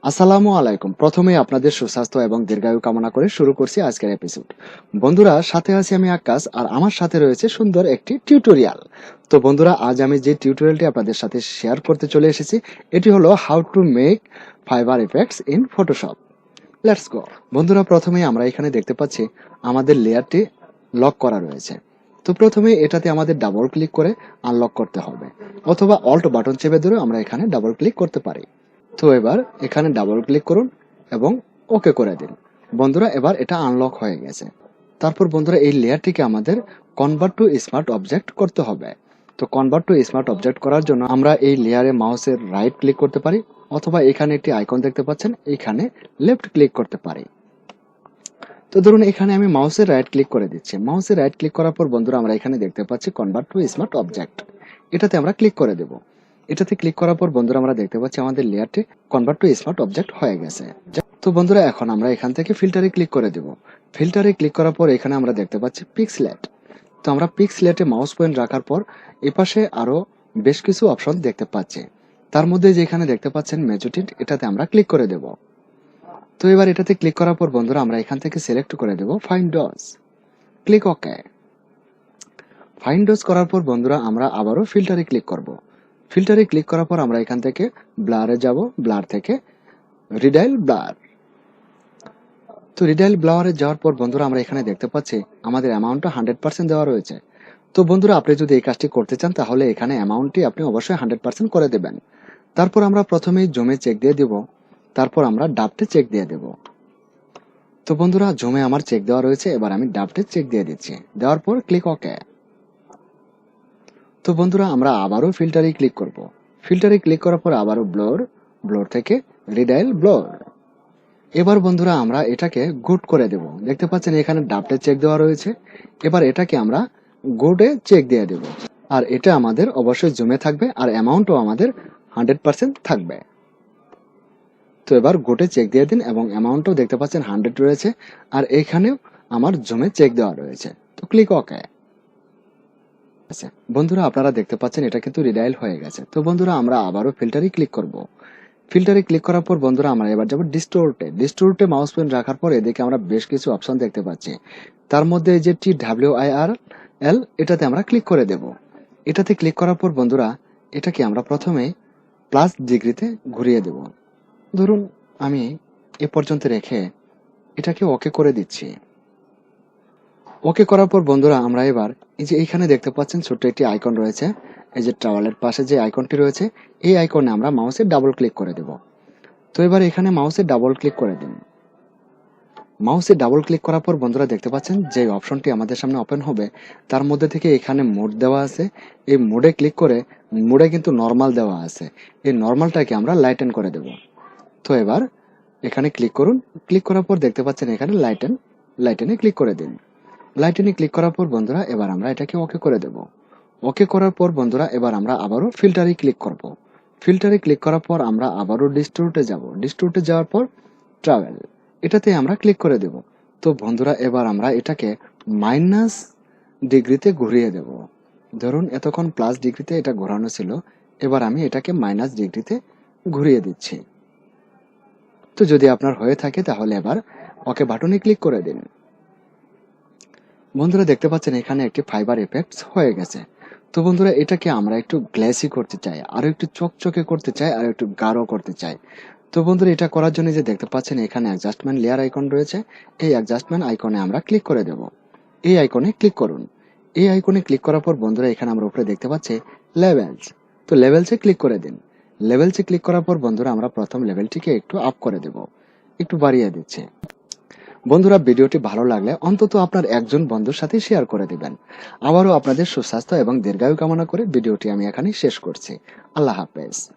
আসসালামু আলাইকুম। প্রথমেই আপনাদের সুস্বাস্থ্য এবং দীর্ঘায়ু কামনা করে শুরু করছি আজকের এপিসোড। বন্ধুরা, সাথে আছি আমি আক্কাস, আর আমার সাথে রয়েছে সুন্দর একটি টিউটোরিয়াল। তো বন্ধুরা, আজ আমি যে টিউটোরিয়ালটি আপনাদের সাথে শেয়ার করতে চলে এসেছি, এটি হলো how to make fibre effects in Photoshop. Let's go. বন্ধুরা, প্রথমেই আমরা এখানে দেখতে পাচ্ছি আমাদের লেয়ারটি লক করা রয়েছে। তো প্রথমে এটাতে আমাদের ডাবল ক্লিক করে আনলক করতে হবে, অথবা অল্ট বাটন চেপে ধরে আমরা এখানে ডাবল ক্লিক করতে পারি। তো এবার এখানে ডাবল ক্লিক করুন এবং ওকে করে দিন। বন্ধুরা, এবার এটা আনলক হয়ে গেছে। তারপর বন্ধুরা, এই লেয়ারটিকে আমাদের কনভার্ট টু স্মার্ট অবজেক্ট করতে হবে। তো কনভার্ট টু স্মার্ট অবজেক্ট করার জন্য আমরা এই লেয়ারে মাউসের রাইট ক্লিক করতে পারি, অথবা এখানে একটি আইকন দেখতে পাচ্ছেন, এখানে লেফট ক্লিক করতে পারি। তো ধরুন এখানে আমি মাউসের রাইট ক্লিক করে দিচ্ছি। মাউসের রাইট ক্লিক করার পর বন্ধুরা, আমরা এখানে দেখতে পাচ্ছি কনভার্ট টু স্মার্ট অবজেক্ট, এটাতে আমরা ক্লিক করে দেব। এটাতে ক্লিক করার পর বন্ধুরা, আমরা দেখতে পাচ্ছি আমাদের লেয়ারটি কনভার্ট টু স্মার্ট অবজেক্ট হয়ে গেছে। তো বন্ধুরা, এখন আমরা এখান থেকে ফিল্টারে ক্লিক করে দেব। ফিল্টারে ক্লিক করার পর এখানে আমরা দেখতে পাচ্ছি পিক্সেলেট। তো আমরা পিক্সেলেটে মাউস পয়েন্ট রাখার পর এপাশে আরো বেশ কিছু অপশন দেখতে পাচ্ছি। তার মধ্যে যেখানে দেখতে পাচ্ছেন ম্যাজেন্টা, এটাতে আমরা ক্লিক করে দেব। তো এবার এটাতে ক্লিক করার পর বন্ধুরা, আমরা এখান থেকে সিলেক্ট করে দেব ফাইন্ড ডজ। Click okay. ফাইন্ড ডজ করার পর বন্ধুরা, আমরা আবারও ফিল্টারে ক্লিক করব। ফিল্টারে ক্লিক করার পর আমরা এখান থেকে ব্লারে যাব। ব্লার থেকে রিডাইল ব্লার। তো রিডাইল ব্লারে যাওয়ার পর বন্ধুরা, আমরা এখানে দেখতে পাচ্ছি আমাদের অ্যামাউন্টটা 100% দেওয়া রয়েছে। তো বন্ধুরা, আপনি যদি এই কাজটি করতে চান তাহলে এখানে অ্যামাউন্টটি আপনি অবশ্যই 100% করে দেবেন। তারপর আমরা প্রথমেই জমে চেক দিয়ে দেব, তারপর আমরা ডাপটে চেক দিয়ে দেব। তো বন্ধুরা, জমে আমার চেক দেওয়া রয়েছে, এবার আমি ডাপটে চেক দিয়ে দিচ্ছি। দেওয়ার পর ক্লিক ওকে। তো বন্ধুরা, আমরা আবারও ফিল্টারে ক্লিক করব। ফিল্টারে ক্লিক করার পর আবারও ব্লোর, ব্লোর থেকে রিডাইল ব্লোর। এবার বন্ধুরা, আমরা এটাকে গুড করে দেব। দেখতে পাচ্ছেন এখানে ডাপটে চেক দেওয়া রয়েছে। এবার এটাকে আমরা গুডে চেক দিয়ে দেব, আর এটা আমাদের অবশ্যই জমে থাকবে, আর অ্যামাউন্টও আমাদের 100% থাকবে। তো এবার গোটে চেক দিয়ে দিন, এবং অ্যামাউন্টও দেখতে পাচ্ছেন 100 রয়েছে, আর এখানেও আমার জমে চেক দেওয়া রয়েছে। তো ক্লিক ওকে। বন্ধুরা, আপনারা দেখতে পাচ্ছেন এটা কিন্তু রিডাইল হয়ে গেছে। তো বন্ধুরা, আমরা আবারও ফিল্টারে ক্লিক করব। ফিল্টারে ক্লিক করার পর বন্ধুরা, আমরা এবার যাব ডিস্টোর্টে। ডিস্টোর্টে মাউস পয়েন্ট রাখার পর এদিকে আমরা বেশ কিছু অপশন দেখতে পাচ্ছি। তার মধ্যে যে TWIRL, এটাতে আমরা ক্লিক করে দেব। এটাতে ক্লিক করার পর বন্ধুরা, এটাকে আমরা প্রথমে প্লাস ডিগ্রিতে ঘুরিয়ে দেব। ধরুন আমি এ পর্যন্ত রেখে এটাকে ওকে করে দিচ্ছি। ওকে করার পর বন্ধুরা, আমরা এবার এই যে এখানে দেখতে পাচ্ছেন ছোট্ট একটি আইকন রয়েছে, এই যে টাওয়ালের পাশে যে আইকনটি রয়েছে, এই আইকনে আমরা মাউসে ডাবল ক্লিক করে দেব। তো এবার এখানে মাউসে ডাবল ক্লিক করে দিন। মাউসে ডাবল ক্লিক করার পর বন্ধুরা, দেখতে পাচ্ছেন যে অপশনটি আমাদের সামনে ওপেন হবে, তার মধ্যে থেকে এখানে মোড দেওয়া আছে। এই মোডে ক্লিক করে, মোডে কিন্তু নর্মাল দেওয়া আছে, এই নর্মালটাকে আমরা লাইটেন করে দেব। তো এবার এখানে ক্লিক করুন। ক্লিক করার পর দেখতে পাচ্ছেন এখানে লাইটেনে ক্লিক করে দিন। লাইটেনে ক্লিক করার পর বন্ধুরা, এবার আমরা এটাকে ওকে করে দেব। ওকে করার পর বন্ধুরা, এবার আমরা আবারও ফিল্টারে ক্লিক করব। ফিল্টারে ক্লিক করার পর আমরা আবারও ডিস্টোর্টে যাব। ডিস্টোর্টে যাওয়ার পর ট্রাভেল, এটাতে আমরা ক্লিক করে দেব। তো বন্ধুরা, এবার আমরা এটাকে মাইনাস ডিগ্রিতে ঘুরিয়ে দেব। ধরুন এতক্ষণ প্লাস ডিগ্রিতে এটা ঘোরানো ছিল, এবার আমি এটাকে মাইনাস ডিগ্রিতে ঘুরিয়ে দিচ্ছি। তো যদি আপনার হয়ে থাকে তাহলে এবার ওকে বাটনে ক্লিক করে দিন। বন্ধুরা, দেখতে পাচ্ছেন এখানে একটি ফাইবার ইফেক্টস হয়ে গেছে। তো বন্ধুরা, এটাকে আমরা একটু গ্লেসি করতে চাই, আরো একটু চকচকে করতে চাই, আর একটু গাঢ় করতে চাই। তো বন্ধুরা, এটা করার জন্য যে দেখতে পাচ্ছেন এখানে অ্যাডজাস্টমেন্ট লেয়ার আইকন রয়েছে, এই অ্যাডজাস্টমেন্ট আইকনে আমরা ক্লিক করে দেব। এই আইকনে ক্লিক করুন। এই আইকনে ক্লিক করার পর বন্ধুরা, এখানে আমরা উপরে দেখতে পাচ্ছি লেভেলস। তো লেভেলসে ক্লিক করে দিন। লেভেলসে ক্লিক করার পর বন্ধুরা, আমরা প্রথম লেভেলটিকে একটু আপ করে দেব, একটু বাড়িয়ে দিচ্ছি। বন্ধুরা, ভিডিওটি ভালো লাগলে অন্তত আপনার একজন বন্ধুর সাথে শেয়ার করে দিবেন। আবারও আপনাদের সুস্বাস্থ্য এবং দীর্ঘায়ু কামনা করে ভিডিওটি আমি এখানে শেষ করছি। আল্লাহ হাফেজ।